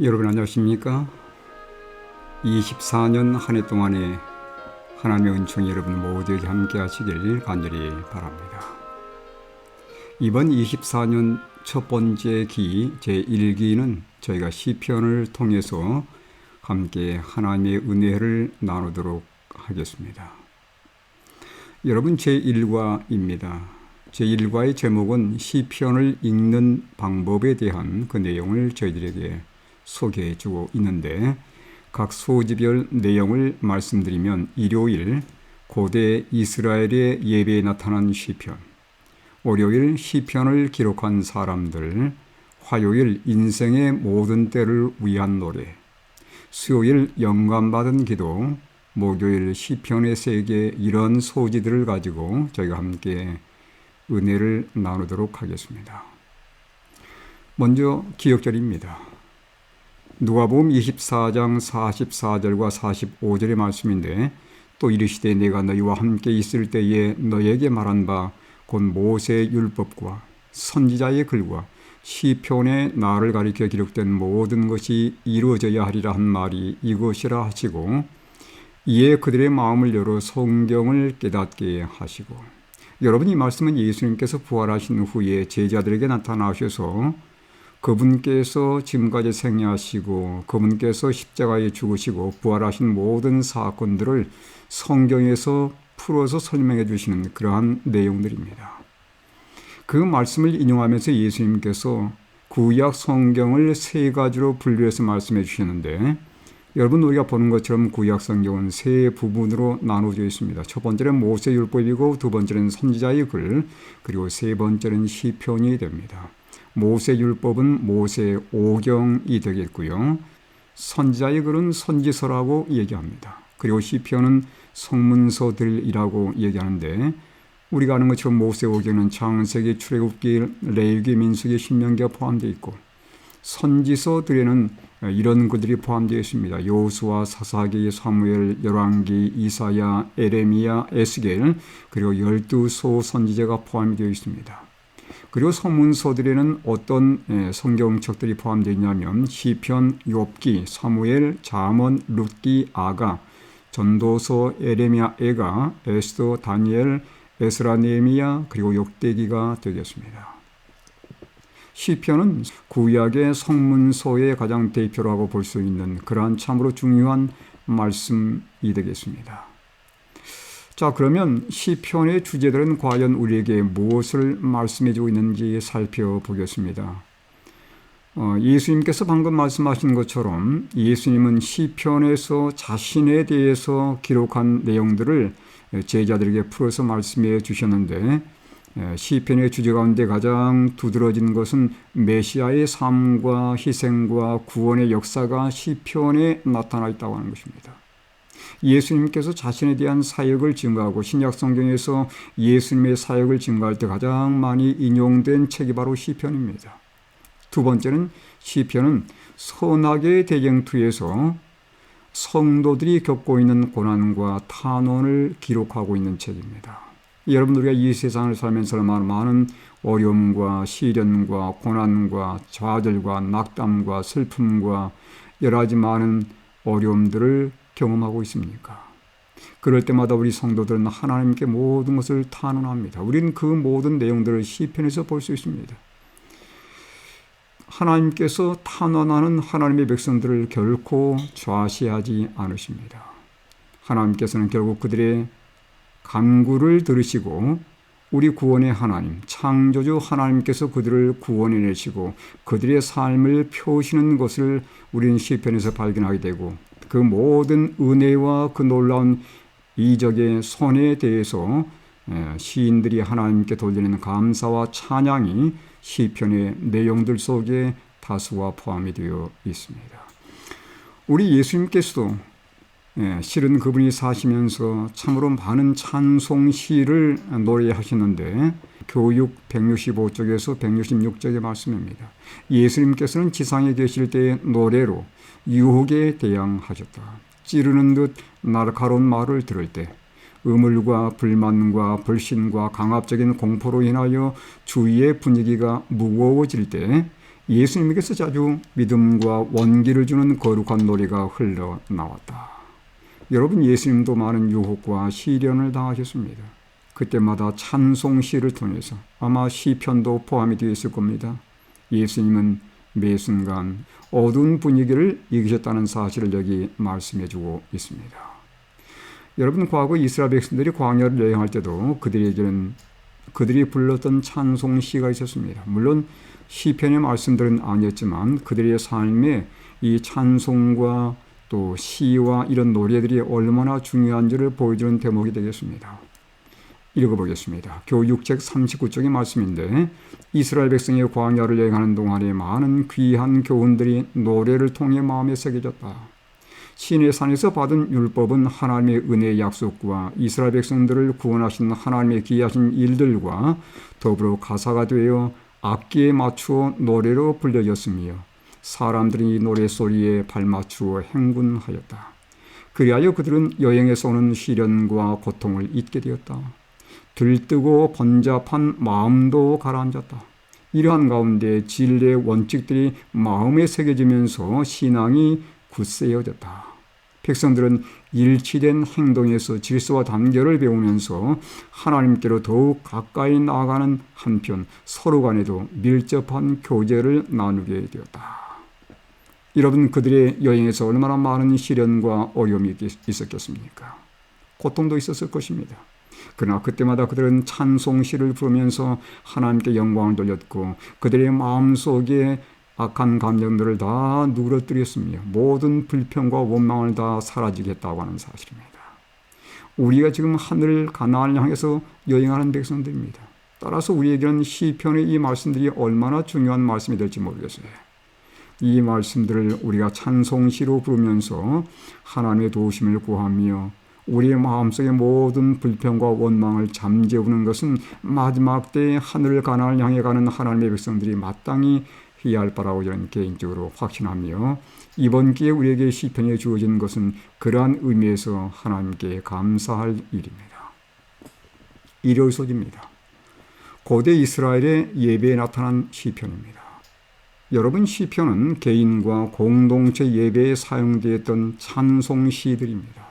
여러분 안녕하십니까? 24년 한 해 동안에 하나님의 은총이 여러분 모두에게 함께 하시길 간절히 바랍니다. 이번 24년 첫 번째 기 제1기는 저희가 시편을 통해서 함께 하나님의 은혜를 나누도록 하겠습니다. 여러분 제1과입니다. 제1과의 제목은 시편을 읽는 방법에 대한 그 내용을 저희들에게 소개해 주고 있는데, 각 소지별 내용을 말씀드리면 일요일 고대 이스라엘의 예배에 나타난 시편, 월요일 시편을 기록한 사람들, 화요일 인생의 모든 때를 위한 노래, 수요일 영감받은 기도, 목요일 시편의 세계, 이런 소지들을 가지고 저희가 함께 은혜를 나누도록 하겠습니다. 먼저 기억절입니다. 누가복음 24장 44절과 45절의 말씀인데, 또 이르시되 내가 너희와 함께 있을 때에 너희에게 말한 바 곧 모세의 율법과 선지자의 글과 시편에 나를 가리켜 기록된 모든 것이 이루어져야 하리라 한 말이 이것이라 하시고, 이에 그들의 마음을 열어 성경을 깨닫게 하시고. 여러분, 이 말씀은 예수님께서 부활하신 후에 제자들에게 나타나셔서 그분께서 지금까지 생애하시고 그분께서 십자가에 죽으시고 부활하신 모든 사건들을 성경에서 풀어서 설명해 주시는 그러한 내용들입니다. 그 말씀을 인용하면서 예수님께서 구약 성경을 세 가지로 분류해서 말씀해 주셨는데, 여러분 우리가 보는 것처럼 구약 성경은 세 부분으로 나누어져 있습니다. 첫 번째는 모세율법이고, 두 번째는 선지자의 글, 그리고 세 번째는 시편이 됩니다. 모세율법은 모세 오경이 되겠고요. 선지자의 글은 선지서라고 얘기합니다. 그리고 시편은 성문서들이라고 얘기하는데, 우리가 아는 것처럼 모세 오경은 창세기, 출애굽기, 레위기, 민수기, 신명기가 포함되어 있고, 선지서들에는 이런 글들이 포함되어 있습니다. 여호수아, 사사기, 사무엘, 열왕기, 이사야, 에레미야, 에스겔, 그리고 12소 선지자가 포함이 되어 있습니다. 그리고 성문서들에는 어떤 성경책들이 포함되어 있냐면 시편, 욥기, 사무엘, 잠언, 룻기, 아가, 전도서, 에레미야, 에가, 에스더, 다니엘, 에스라, 느헤미야, 그리고 역대기가 되겠습니다. 시편은 구약의 성문서의 가장 대표라고 볼 수 있는 그러한 참으로 중요한 말씀이 되겠습니다. 자, 그러면 시편의 주제들은 과연 우리에게 무엇을 말씀해주고 있는지 살펴보겠습니다. 예수님께서 방금 말씀하신 것처럼 예수님은 시편에서 자신에 대해서 기록한 내용들을 제자들에게 풀어서 말씀해 주셨는데, 시편의 주제 가운데 가장 두드러진 것은 메시아의 삶과 희생과 구원의 역사가 시편에 나타나 있다고 하는 것입니다. 예수님께서 자신에 대한 사역을 증거하고 신약 성경에서 예수님의 사역을 증거할 때 가장 많이 인용된 책이 바로 시편입니다. 두 번째는 시편은 선악의 대쟁투에서 성도들이 겪고 있는 고난과 탄원을 기록하고 있는 책입니다. 여러분, 우리가 이 세상을 살면서 많은 어려움과 시련과 고난과 좌절과 낙담과 슬픔과 여러 가지 많은 어려움들을 경험하고 있습니까? 그럴 때마다 우리 성도들은 하나님께 모든 것을 탄원합니다. 우리는 그 모든 내용들을 시편에서 볼 수 있습니다. 하나님께서 탄원하는 하나님의 백성들을 결코 좌시하지 않으십니다. 하나님께서는 결국 그들의 간구를 들으시고 우리 구원의 하나님, 창조주 하나님께서 그들을 구원해내시고 그들의 삶을 펴시는 것을 우리는 시편에서 발견하게 되고, 그 모든 은혜와 그 놀라운 이적의 손에 대해서 시인들이 하나님께 돌리는 감사와 찬양이 시편의 내용들 속에 다수가 포함이 되어 있습니다. 우리 예수님께서도 실은 그분이 사시면서 참으로 많은 찬송 시를 노래하시는데, 교육 165쪽에서 166쪽의 말씀입니다. 예수님께서는 지상에 계실 때의 노래로 유혹에 대항하셨다. 찌르는 듯 날카로운 말을 들을 때, 음울과 불만과 불신과 강압적인 공포로 인하여 주위의 분위기가 무거워질 때 예수님께서 자주 믿음과 원기를 주는 거룩한 노래가 흘러나왔다. 여러분, 예수님도 많은 유혹과 시련을 당하셨습니다. 그때마다 찬송시를 통해서 아마 시편도 포함이 되어 있을 겁니다. 예수님은 매 순간 어두운 분위기를 이기셨다는 사실을 여기 말씀해 주고 있습니다. 여러분, 과거 이스라엘 백성들이 광야를 여행할 때도 그들에게는 그들이 불렀던 찬송시가 있었습니다. 물론 시편의 말씀들은 아니었지만 그들의 삶에 이 찬송과 또 시와 이런 노래들이 얼마나 중요한지를 보여주는 대목이 되겠습니다. 읽어보겠습니다. 교육책 39쪽의 말씀인데, 이스라엘 백성이 광야를 여행하는 동안에 많은 귀한 교훈들이 노래를 통해 마음에 새겨졌다. 시내산에서 받은 율법은 하나님의 은혜의 약속과 이스라엘 백성들을 구원하신 하나님의 기이하신 일들과 더불어 가사가 되어 악기에 맞추어 노래로 불려졌으며 사람들이 노래소리에 발맞추어 행군하였다. 그리하여 그들은 여행에서 오는 시련과 고통을 잊게 되었다. 들뜨고 번잡한 마음도 가라앉았다. 이러한 가운데 진리의 원칙들이 마음에 새겨지면서 신앙이 굳세어졌다. 백성들은 일치된 행동에서 질서와 단결을 배우면서 하나님께로 더욱 가까이 나아가는 한편 서로 간에도 밀접한 교제를 나누게 되었다. 여러분, 그들의 여행에서 얼마나 많은 시련과 어려움이 있었겠습니까? 고통도 있었을 것입니다. 그러나 그때마다 그들은 찬송시를 부르면서 하나님께 영광을 돌렸고 그들의 마음속에 악한 감정들을 다 누그러뜨렸으며 모든 불평과 원망을 다 사라지게 했다고 하는 사실입니다. 우리가 지금 하늘 가나안을 향해서 여행하는 백성들입니다. 따라서 우리에게는 시편의 이 말씀들이 얼마나 중요한 말씀이 될지 모르겠어요. 이 말씀들을 우리가 찬송시로 부르면서 하나님의 도우심을 구하며 우리의 마음속의 모든 불평과 원망을 잠재우는 것은 마지막 때에 하늘 가나안을 향해 가는 하나님의 백성들이 마땅히 해야 할 바라고 저는 개인적으로 확신하며, 이번 기회에 우리에게 시편에 주어진 것은 그러한 의미에서 하나님께 감사할 일입니다. 일요일 소지입니다. 고대 이스라엘의 예배에 나타난 시편입니다. 여러분, 시편은 개인과 공동체 예배에 사용되었던 찬송시들입니다.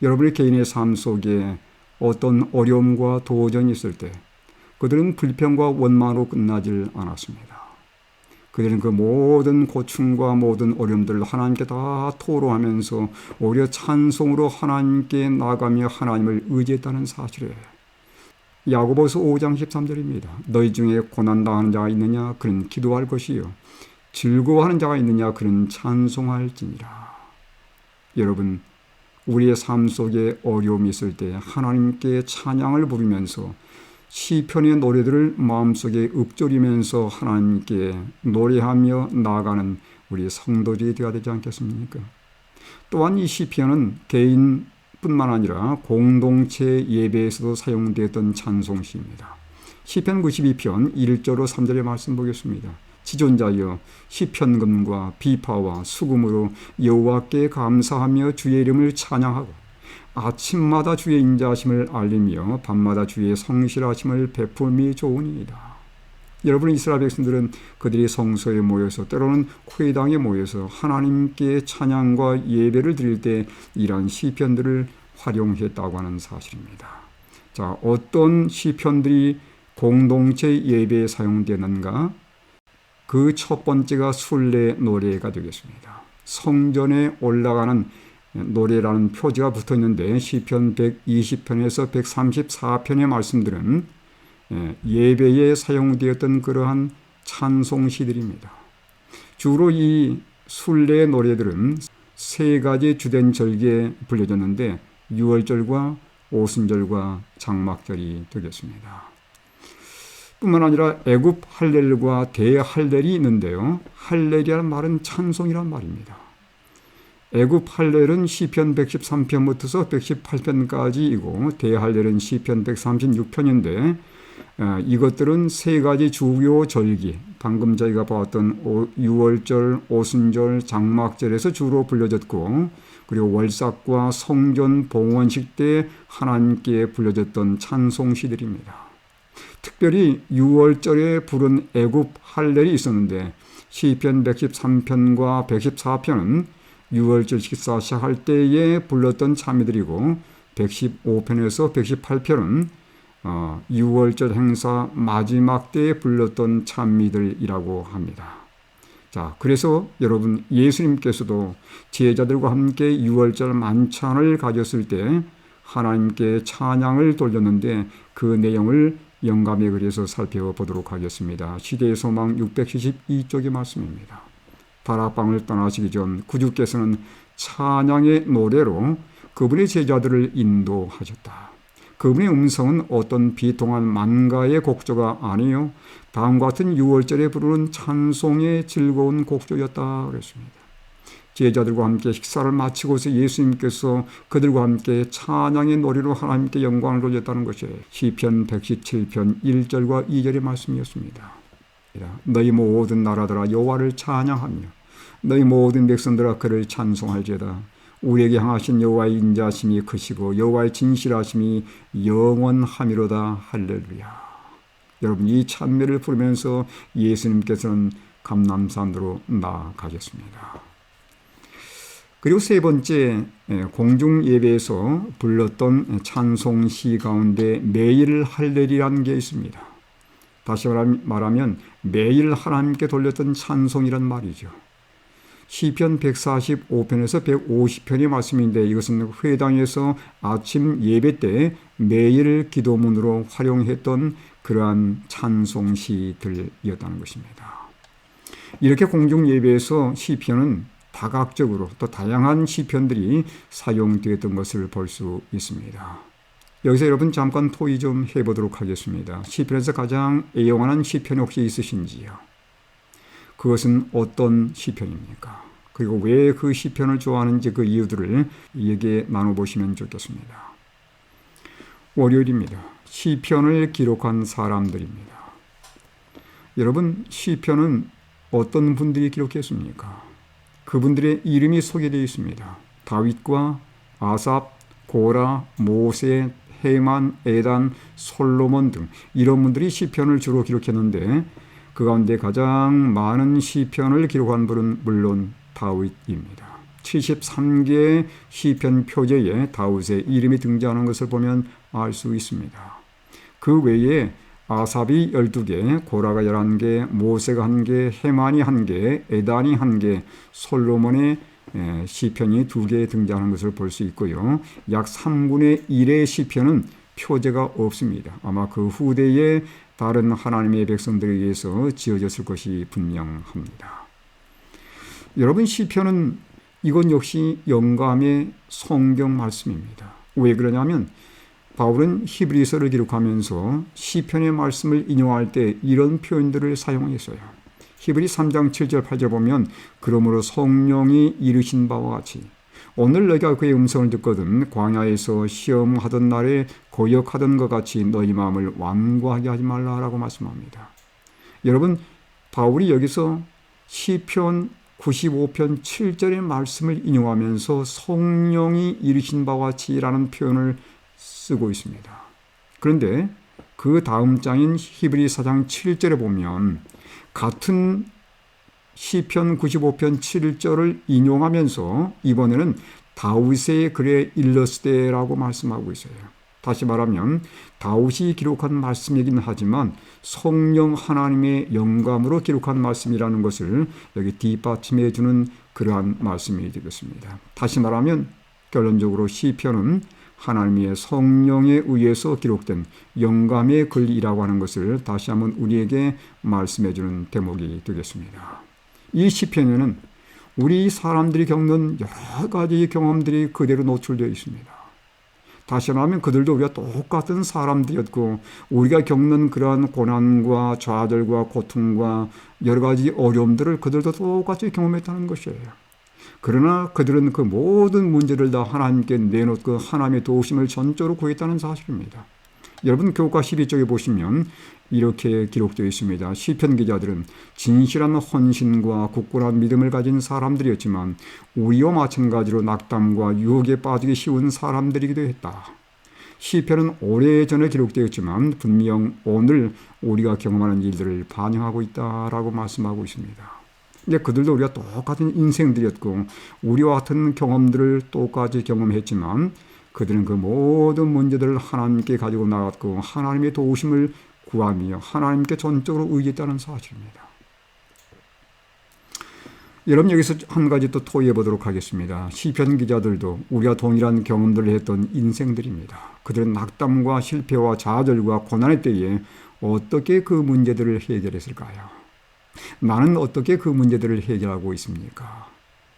여러분의 개인의 삶 속에 어떤 어려움과 도전이 있을 때 그들은 불평과 원망으로 끝나질 않았습니다. 그들은 그 모든 고충과 모든 어려움들을 하나님께 다 토로하면서 오히려 찬송으로 하나님께 나가며 하나님을 의지했다는 사실이에요. 야고보서 5장 13절입니다. 너희 중에 고난당하는 자가 있느냐? 그는 기도할 것이요. 즐거워하는 자가 있느냐? 그는 찬송할지니라. 여러분, 우리의 삶 속에 어려움이 있을 때 하나님께 찬양을 부르면서 시편의 노래들을 마음속에 읊조리면서 하나님께 노래하며 나아가는 우리 성도들이 되어야 되지 않겠습니까? 또한 이 시편은 개인뿐만 아니라 공동체 예배에서도 사용되었던 찬송시입니다. 시편 92편 1절로 3절의 말씀 보겠습니다. 지존자여, 시편금과 비파와 수금으로 여호와께 감사하며 주의 이름을 찬양하고 아침마다 주의 인자하심을 알리며 밤마다 주의 성실하심을 베풀미 좋으니이다. 여러분, 이스라엘 백성들은 그들이 성소에 모여서 때로는 회당에 모여서 하나님께 찬양과 예배를 드릴 때 이러한 시편들을 활용했다고 하는 사실입니다. 자, 어떤 시편들이 공동체 예배에 사용되는가? 그 첫 번째가 순례 노래가 되겠습니다. 성전에 올라가는 노래라는 표지가 붙어 있는데 시편 120편에서 134편의 말씀들은 예배에 사용되었던 그러한 찬송시들입니다. 주로 이 순례 노래들은 세 가지 주된 절기에 불려졌는데 유월절과 오순절과 장막절이 되겠습니다. 뿐만 아니라 애굽 할렐과 대할렐이 있는데요. 할렐이라는 말은 찬송이란 말입니다. 애굽 할렐은 시편 113편부터 118편까지이고 대할렐은 시편 136편인데 이것들은 세 가지 주요 절기, 방금 저희가 봤던 유월절, 오순절, 장막절에서 주로 불려졌고, 그리고 월삭과 성전 봉헌식 때 하나님께 불려졌던 찬송시들입니다. 특별히 6월절에 부른 애굽 할렐이 있었는데 시편 113편과 114편은 6월절 식사 시작할 때에 불렀던 찬미들이고 115편에서 118편은 6월절 행사 마지막 때에 불렀던 찬미들이라고 합니다. 자, 그래서 여러분 예수님께서도 제자들과 함께 6월절 만찬을 가졌을 때 하나님께 찬양을 돌렸는데 그 내용을 영감의 글에서 살펴보도록 하겠습니다. 시대의 소망 672쪽의 말씀입니다. 다락방을 떠나시기 전 구주께서는 찬양의 노래로 그분의 제자들을 인도하셨다. 그분의 음성은 어떤 비통한 만가의 곡조가 아니요 다음과 같은 6월절에 부르는 찬송의 즐거운 곡조였다 그랬습니다. 제자들과 함께 식사를 마치고서 예수님께서 그들과 함께 찬양의 노래로 하나님께 영광을 돌렸다는 것이 시편 117편 1절과 2절의 말씀이었습니다. 너희 모든 나라들아 여호와를 찬양하며 너희 모든 백성들아 그를 찬송할지어다. 우리에게 향하신 여호와의 인자심이 크시고 여호와의 진실하심이 영원하미로다. 할렐루야. 여러분 이 찬미를 부르면서 예수님께서는 감람산으로 나아가셨습니다. 그리고 세 번째 공중 예배에서 불렀던 찬송시 가운데 매일 할렐이라는 게 있습니다. 다시 말하면 매일 하나님께 돌렸던 찬송이란 말이죠. 시편 145편에서 150편의 말씀인데 이것은 회당에서 아침 예배 때 매일 기도문으로 활용했던 그러한 찬송시들이었다는 것입니다. 이렇게 공중 예배에서 시편은 다각적으로 또 다양한 시편들이 사용되었던 것을 볼 수 있습니다. 여기서 여러분 잠깐 토의 좀 해보도록 하겠습니다. 시편에서 가장 애용하는 시편이 혹시 있으신지요? 그것은 어떤 시편입니까? 그리고 왜 그 시편을 좋아하는지 그 이유들을 얘기해 나눠보시면 좋겠습니다. 월요일입니다. 시편을 기록한 사람들입니다. 여러분 시편은 어떤 분들이 기록했습니까? 그분들의 이름이 소개되어 있습니다. 다윗과 아삽, 고라, 모세, 헤만, 에단, 솔로몬 등 이런 분들이 시편을 주로 기록했는데 그 가운데 가장 많은 시편을 기록한 분은 물론 다윗입니다. 73개의 시편 표제에 다윗의 이름이 등장하는 것을 보면 알 수 있습니다. 그 외에 아삽이 12개, 고라가 11개, 모세가 1개, 헤만이 1개, 에단이 1개, 솔로몬의 시편이 2개 등장하는 것을 볼 수 있고요. 약 3분의 1의 시편은 표제가 없습니다. 아마 그 후대에 다른 하나님의 백성들에 의해서 지어졌을 것이 분명합니다. 여러분 시편은 이건 역시 영감의 성경 말씀입니다. 왜 그러냐면 바울은 히브리서를 기록하면서 시편의 말씀을 인용할 때 이런 표현들을 사용했어요. 히브리 3장 7절 8절 보면 그러므로 성령이 이르신 바와 같이 오늘 너희가 그의 음성을 듣거든 광야에서 시험하던 날에 고역하던 것 같이 너희 마음을 완고하게 하지 말라라고 말씀합니다. 여러분 바울이 여기서 시편 95편 7절의 말씀을 인용하면서 성령이 이르신 바와 같이라는 표현을 쓰고 있습니다. 그런데 그 다음 장인 히브리 4장 7절에 보면 같은 시편 95편 7절을 인용하면서 이번에는 다윗의 글에 일렀으되라고 말씀하고 있어요. 다시 말하면 다윗이 기록한 말씀이긴 하지만 성령 하나님의 영감으로 기록한 말씀이라는 것을 여기 뒷받침해 주는 그러한 말씀이 되겠습니다. 다시 말하면 결론적으로 시편은 하나님의 성령에 의해서 기록된 영감의 글이라고 하는 것을 다시 한번 우리에게 말씀해 주는 대목이 되겠습니다. 이 시편에는 우리 사람들이 겪는 여러 가지 경험들이 그대로 노출되어 있습니다. 다시 말하면 그들도 우리가 똑같은 사람들이었고 우리가 겪는 그러한 고난과 좌절과 고통과 여러 가지 어려움들을 그들도 똑같이 경험했다는 것이에요. 그러나 그들은 그 모든 문제를 다 하나님께 내놓고 하나님의 도우심을 전적으로 구했다는 사실입니다. 여러분 교과 12쪽에 보시면 이렇게 기록되어 있습니다. 시편 기자들은 진실한 헌신과 굳건한 믿음을 가진 사람들이었지만 우리와 마찬가지로 낙담과 유혹에 빠지기 쉬운 사람들이기도 했다. 시편은 오래전에 기록되었지만 분명 오늘 우리가 경험하는 일들을 반영하고 있다라고 말씀하고 있습니다. 근데 그들도 우리가 똑같은 인생들이었고 우리와 같은 경험들을 똑같이 경험했지만 그들은 그 모든 문제들을 하나님께 가지고 나갔고 하나님의 도우심을 구하며 하나님께 전적으로 의지했다는 사실입니다. 여러분, 여기서 한 가지 또 토의해 보도록 하겠습니다. 시편 기자들도 우리가 동일한 경험들을 했던 인생들입니다. 그들은 낙담과 실패와 좌절과 고난의 때에 어떻게 그 문제들을 해결했을까요? 나는 어떻게 그 문제들을 해결하고 있습니까?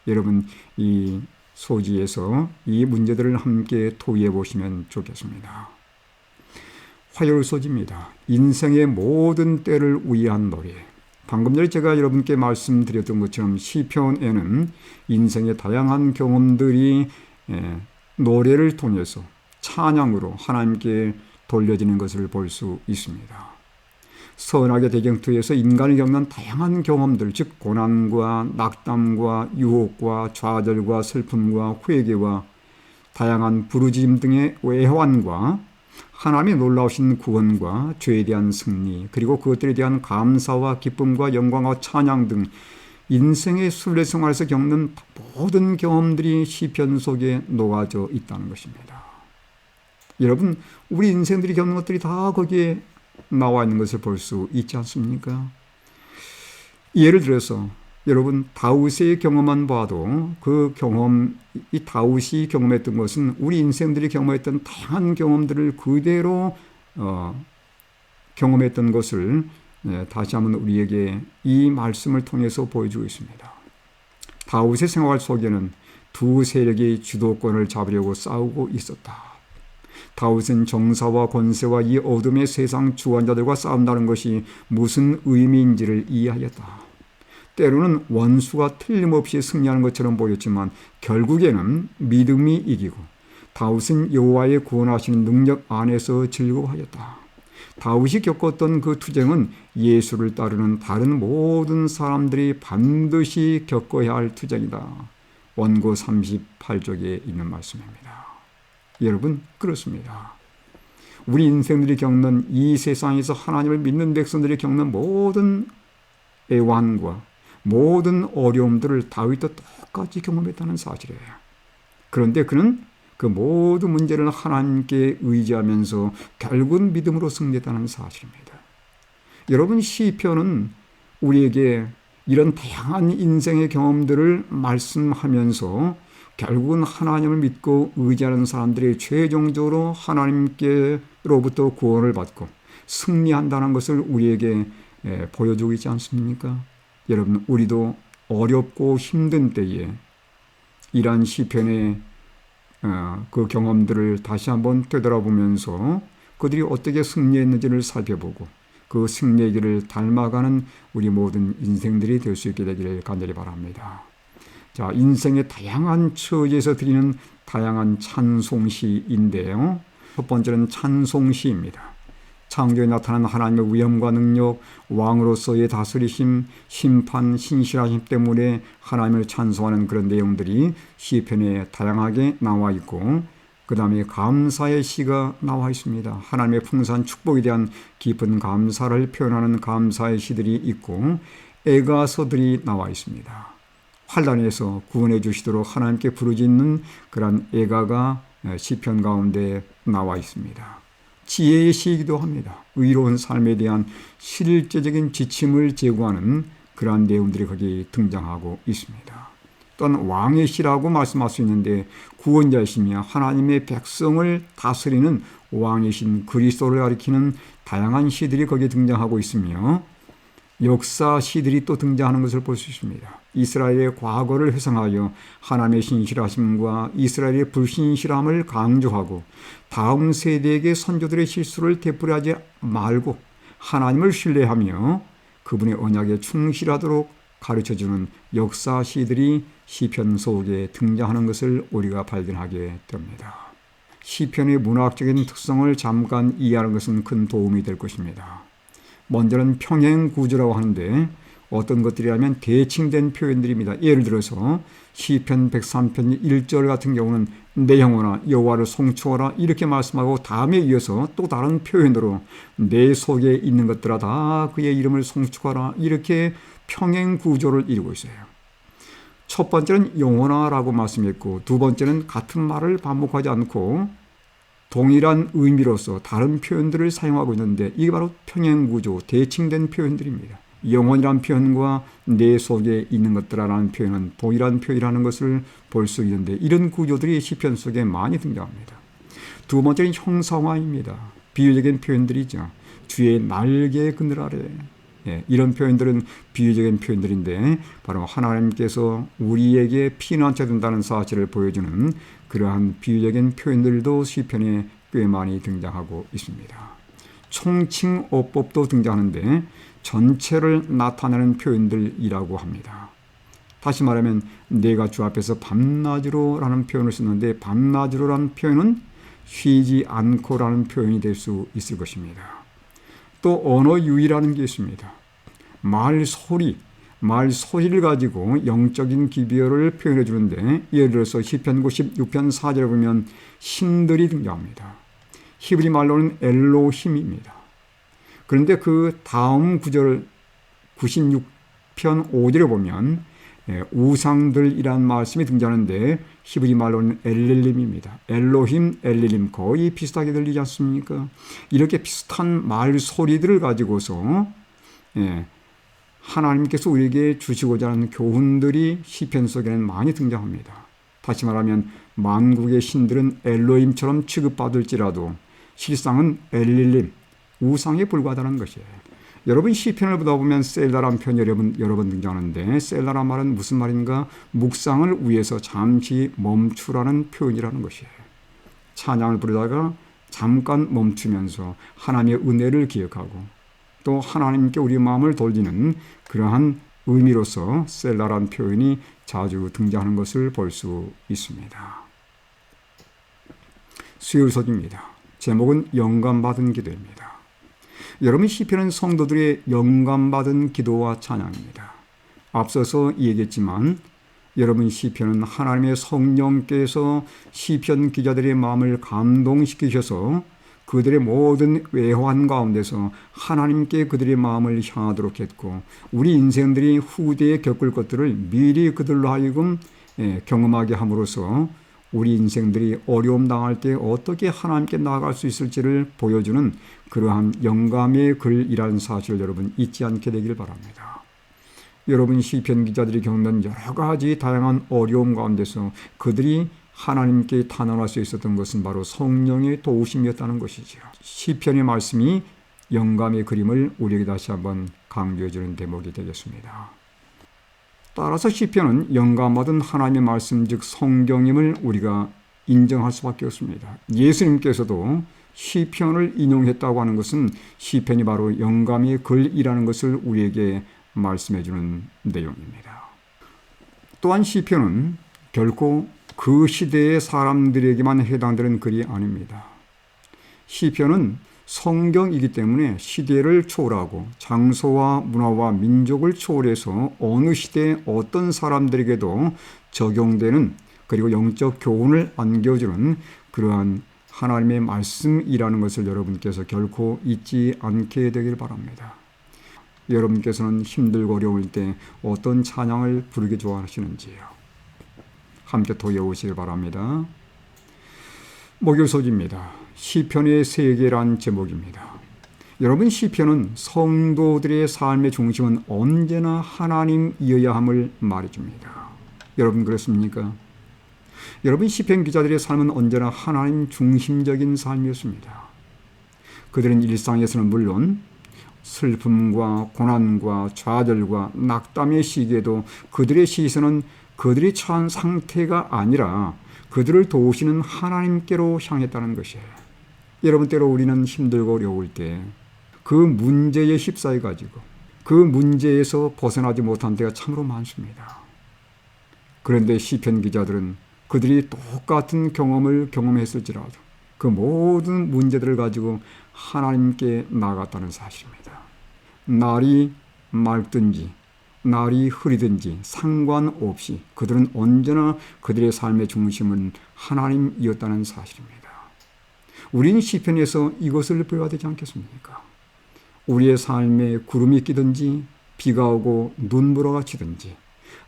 여러분, 이 소지에서 이 문제들을 함께 토의해 보시면 좋겠습니다. 화요일 소지입니다. 인생의 모든 때를 위한 노래. 방금 전에 제가 여러분께 말씀드렸던 것처럼 시편에는 인생의 다양한 경험들이 노래를 통해서 찬양으로 하나님께 돌려지는 것을 볼 수 있습니다. 선악의 대경투에서 인간이 겪는 다양한 경험들, 즉 고난과 낙담과 유혹과 좌절과 슬픔과 회개와 다양한 부르짖음 등의 외환과 하나님의 놀라우신 구원과 죄에 대한 승리, 그리고 그것들에 대한 감사와 기쁨과 영광과 찬양 등 인생의 순례생활에서 겪는 모든 경험들이 시편 속에 녹아져 있다는 것입니다. 여러분, 우리 인생들이 겪는 것들이 다 거기에 나와 있는 것을 볼 수 있지 않습니까? 예를 들어서 여러분, 다윗의 경험만 봐도 그 경험, 이 다윗이 경험했던 것은 우리 인생들이 경험했던 다양한 경험들을 그대로 경험했던 것을 다시 한번 우리에게 이 말씀을 통해서 보여주고 있습니다. 다윗의 생활 속에는 두 세력이 주도권을 잡으려고 싸우고 있었다. 다윗은 정사와 권세와 이 어둠의 세상 주관자들과 싸운다는 것이 무슨 의미인지를 이해하였다. 때로는 원수가 틀림없이 승리하는 것처럼 보였지만 결국에는 믿음이 이기고 다윗은 여호와의 구원하시는 능력 안에서 즐거워하였다. 다윗이 겪었던 그 투쟁은 예수를 따르는 다른 모든 사람들이 반드시 겪어야 할 투쟁이다. 원고 38쪽에 있는 말씀입니다. 여러분, 그렇습니다. 우리 인생들이 겪는 이 세상에서 하나님을 믿는 백성들이 겪는 모든 애환과 모든 어려움들을 다윗도 똑같이 경험했다는 사실이에요. 그런데 그는 그 모든 문제를 하나님께 의지하면서 결국은 믿음으로 승리했다는 사실입니다. 여러분, 시편은 우리에게 이런 다양한 인생의 경험들을 말씀하면서 결국은 하나님을 믿고 의지하는 사람들이 최종적으로 하나님께로부터 구원을 받고 승리한다는 것을 우리에게 보여주고 있지 않습니까? 여러분, 우리도 어렵고 힘든 때에 이러한 시편의 그 경험들을 다시 한번 되돌아보면서 그들이 어떻게 승리했는지를 살펴보고 그 승리의 길을 닮아가는 우리 모든 인생들이 될 수 있게 되기를 간절히 바랍니다. 자, 인생의 다양한 처지에서 드리는 다양한 찬송시인데요. 첫 번째는 찬송시입니다. 창조에 나타난 하나님의 위엄과 능력, 왕으로서의 다스리심, 심판, 신실하심 때문에 하나님을 찬송하는 그런 내용들이 시편에 다양하게 나와 있고, 그 다음에 감사의 시가 나와 있습니다. 하나님의 풍성한 축복에 대한 깊은 감사를 표현하는 감사의 시들이 있고, 애가서들이 나와 있습니다. 환난에서 구원해 주시도록 하나님께 부르짖는 그런 애가가 시편 가운데 나와 있습니다. 지혜의 시이기도 합니다. 의로운 삶에 대한 실제적인 지침을 제공하는 그러한 내용들이 거기 등장하고 있습니다. 또한 왕의 시라고 말씀할 수 있는데 구원자이시며 하나님의 백성을 다스리는 왕이신 그리스도를 가리키는 다양한 시들이 거기에 등장하고 있으며 역사 시들이 또 등장하는 것을 볼 수 있습니다. 이스라엘의 과거를 회상하여 하나님의 신실하심과 이스라엘의 불신실함을 강조하고 다음 세대에게 선조들의 실수를 되풀이하지 말고 하나님을 신뢰하며 그분의 언약에 충실하도록 가르쳐주는 역사 시들이 시편 속에 등장하는 것을 우리가 발견하게 됩니다. 시편의 문학적인 특성을 잠깐 이해하는 것은 큰 도움이 될 것입니다. 먼저는 평행구조라고 하는데 어떤 것들이라면 대칭된 표현들입니다. 예를 들어서 시편 103편 1절 같은 경우는 내 영혼아 여호와를 송축하라 이렇게 말씀하고 다음에 이어서 또 다른 표현으로 내 속에 있는 것들아 다 그의 이름을 송축하라 이렇게 평행 구조를 이루고 있어요. 첫 번째는 영혼아라고 말씀했고 두 번째는 같은 말을 반복하지 않고 동일한 의미로서 다른 표현들을 사용하고 있는데 이게 바로 평행 구조, 대칭된 표현들입니다. 영혼이란 표현과 내 속에 있는 것들이라는 표현은 동일한 표현이라는 것을 볼 수 있는데 이런 구조들이 시편 속에 많이 등장합니다. 두 번째는 형상화입니다. 비유적인 표현들이죠. 주의 날개 그늘 아래 이런 표현들은 비유적인 표현들인데 바로 하나님께서 우리에게 피난처 된다는 사실을 보여주는 그러한 비유적인 표현들도 시편에 꽤 많이 등장하고 있습니다. 총칭어법도 등장하는데 전체를 나타내는 표현들이라고 합니다. 다시 말하면 내가 주 앞에서 밤낮으로 라는 표현을 쓰는데 밤낮으로 라는 표현은 쉬지 않고 라는 표현이 될 수 있을 것입니다. 또 언어 유희라는 게 있습니다. 말소리를 가지고 영적인 기별을 표현해 주는데 예를 들어서 시편 96편 4절에 보면 신들이 등장합니다. 히브리 말로는 엘로힘입니다. 그런데 그 다음 구절 96편 5절에 보면 우상들이란 말씀이 등장하는데 히브리 말로는 엘릴림입니다. 엘로힘, 엘릴림 거의 비슷하게 들리지 않습니까? 이렇게 비슷한 말소리들을 가지고서 하나님께서 우리에게 주시고자 하는 교훈들이 시편 속에는 많이 등장합니다. 다시 말하면 만국의 신들은 엘로힘처럼 취급받을지라도 실상은 엘릴림, 우상에 불과하다는 것이에요. 여러분 시편을 보다 보면 셀라란 편이 여러 번 등장하는데 셀라란 말은 무슨 말인가? 묵상을 위해서 잠시 멈추라는 표현이라는 것이에요. 찬양을 부르다가 잠깐 멈추면서 하나님의 은혜를 기억하고 또 하나님께 우리 마음을 돌리는 그러한 의미로서 셀라란 표현이 자주 등장하는 것을 볼 수 있습니다. 수요일 소식입니다. 제목은 영감받은 기도입니다. 여러분 시편은 성도들의 영감받은 기도와 찬양입니다. 앞서서 얘기했지만 여러분 시편은 하나님의 성령께서 시편 기자들의 마음을 감동시키셔서 그들의 모든 외환 가운데서 하나님께 그들의 마음을 향하도록 했고 우리 인생들이 후대에 겪을 것들을 미리 그들로 하여금 경험하게 함으로써 우리 인생들이 어려움 당할 때 어떻게 하나님께 나아갈 수 있을지를 보여주는 그러한 영감의 글이라는 사실을 여러분 잊지 않게 되길 바랍니다. 여러분 시편 기자들이 겪는 여러 가지 다양한 어려움 가운데서 그들이 하나님께 탄원할 수 있었던 것은 바로 성령의 도우심이었다는 것이죠. 시편의 말씀이 영감의 그림을 우리에게 다시 한번 강조해 주는 대목이 되겠습니다. 따라서 시편은 영감받은 하나님의 말씀 즉 성경임을 우리가 인정할 수밖에 없습니다. 예수님께서도 시편을 인용했다고 하는 것은 시편이 바로 영감의 글이라는 것을 우리에게 말씀해 주는 내용입니다. 또한 시편은 결코 그 시대의 사람들에게만 해당되는 글이 아닙니다. 시편은 성경이기 때문에 시대를 초월하고 장소와 문화와 민족을 초월해서 어느 시대의 어떤 사람들에게도 적용되는 그리고 영적 교훈을 안겨주는 그러한 하나님의 말씀이라는 것을 여러분께서 결코 잊지 않게 되길 바랍니다. 여러분께서는 힘들고 어려울 때 어떤 찬양을 부르기 좋아하시는지요? 함께 토해오시길 바랍니다. 목요일 소식입니다. 시편의 세계란 제목입니다. 여러분 시편은 성도들의 삶의 중심은 언제나 하나님이어야 함을 말해줍니다. 여러분 그렇습니까? 여러분 시편 기자들의 삶은 언제나 하나님 중심적인 삶이었습니다. 그들은 일상에서는 물론 슬픔과 고난과 좌절과 낙담의 시기에도 그들의 시선은 그들이 처한 상태가 아니라 그들을 도우시는 하나님께로 향했다는 것이에요. 여러분 때로 우리는 힘들고 어려울 때 그 문제에 휩싸여 가지고 그 문제에서 벗어나지 못한 때가 참으로 많습니다. 그런데 시편 기자들은 그들이 똑같은 경험을 경험했을지라도 그 모든 문제들을 가지고 하나님께 나아갔다는 사실입니다. 날이 맑든지 날이 흐리든지 상관없이 그들은 언제나 그들의 삶의 중심은 하나님이었다는 사실입니다. 우리는 시편에서 이것을 배워야 되지 않겠습니까? 우리의 삶에 구름이 끼든지 비가 오고 눈보라가 치든지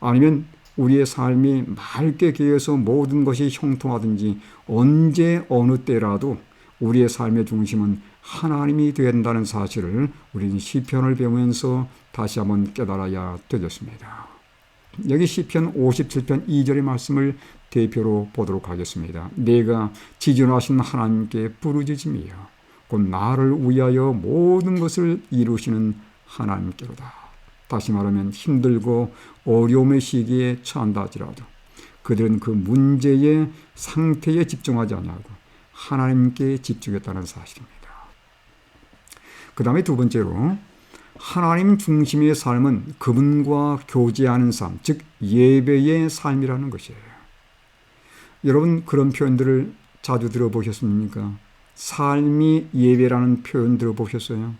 아니면 우리의 삶이 맑게 개어서 모든 것이 형통하든지 언제 어느 때라도 우리의 삶의 중심은 하나님이 된다는 사실을 우리는 시편을 배우면서 다시 한번 깨달아야 되겠습니다. 여기 시편 57편 2절의 말씀을 대표로 보도록 하겠습니다. 내가 지존하신 하나님께 부르짖으며 곧 나를 위하여 모든 것을 이루시는 하나님께로다. 다시 말하면 힘들고 어려움의 시기에 처한다 하더라도 그들은 그 문제의 상태에 집중하지 아니하고 하나님께 집중했다는 사실입니다. 그 다음에 두 번째로 하나님 중심의 삶은 그분과 교제하는 삶, 즉 예배의 삶이라는 것이에요. 여러분 그런 표현들을 자주 들어보셨습니까? 삶이 예배라는 표현 들어보셨어요?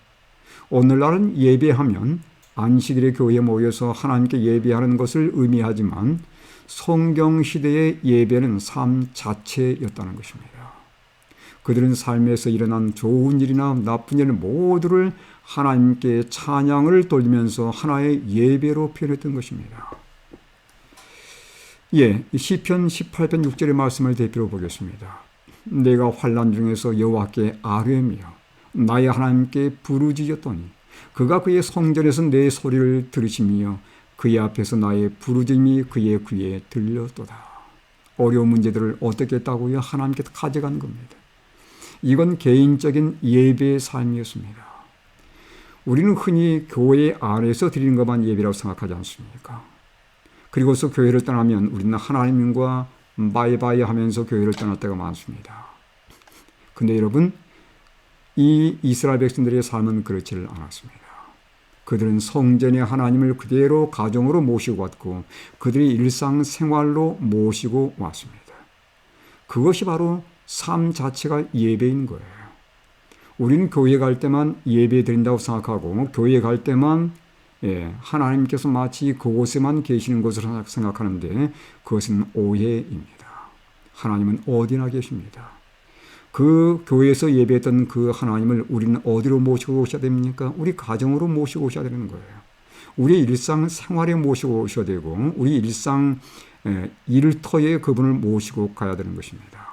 오늘날은 예배하면 안식일에 교회에 모여서 하나님께 예배하는 것을 의미하지만 성경시대의 예배는 삶 자체였다는 것입니다. 그들은 삶에서 일어난 좋은 일이나 나쁜 일 모두를 하나님께 찬양을 돌리면서 하나의 예배로 표현했던 것입니다. 시편 18편 6절의 말씀을 대표로 보겠습니다. 내가 환난 중에서 여호와께 아뢰며 나의 하나님께 부르짖었더니 그가 그의 성전에서 내 소리를 들으시며 그의 앞에서 나의 부르짖음이 그의 귀에 들렸도다. 어려운 문제들을 어떻게 했다고요? 하나님께서 가져간 겁니다. 이건 개인적인 예배의 삶이었습니다. 우리는 흔히 교회 안에서 드리는 것만 예배라고 생각하지 않습니까? 그리고서 교회를 떠나면 우리는 하나님과 바이바이 하면서 교회를 떠날 때가 많습니다. 근데 여러분, 이 이스라엘 백성들의 삶은 그렇지를 않았습니다. 그들은 성전의 하나님을 그대로 가정으로 모시고 왔고 그들의 일상생활로 모시고 왔습니다. 그것이 바로 삶 자체가 예배인 거예요. 우리는 교회 갈 때만 예배 드린다고 생각하고 교회 갈 때만 하나님께서 마치 그곳에만 계시는 것으로 생각하는데 그것은 오해입니다. 하나님은 어디나 계십니다. 그 교회에서 예배했던 그 하나님을 우리는 어디로 모시고 오셔야 됩니까? 우리 가정으로 모시고 오셔야 되는 거예요. 우리 일상 생활에 모시고 오셔야 되고 우리 일상 일터에 그분을 모시고 가야 되는 것입니다.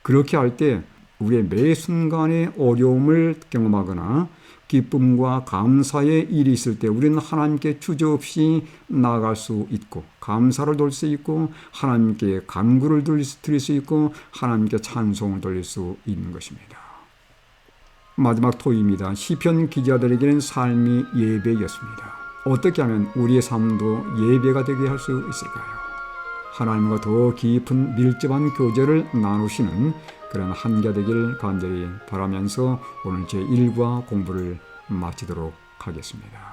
그렇게 할 때 우리의 매 순간의 어려움을 경험하거나 기쁨과 감사의 일이 있을 때 우리는 하나님께 주저없이 나아갈 수 있고 감사를 돌릴 수 있고 하나님께 간구를 드릴 수 있고 하나님께 찬송을 돌릴 수 있는 것입니다. 마지막 토의입니다. 시편 기자들에게는 삶이 예배였습니다. 어떻게 하면 우리의 삶도 예배가 되게 할 수 있을까요? 하나님과 더 깊은 밀접한 교제를 나누시는 그런 한가 되길 간절히 바라면서 오늘 제1과 공부를 마치도록 하겠습니다.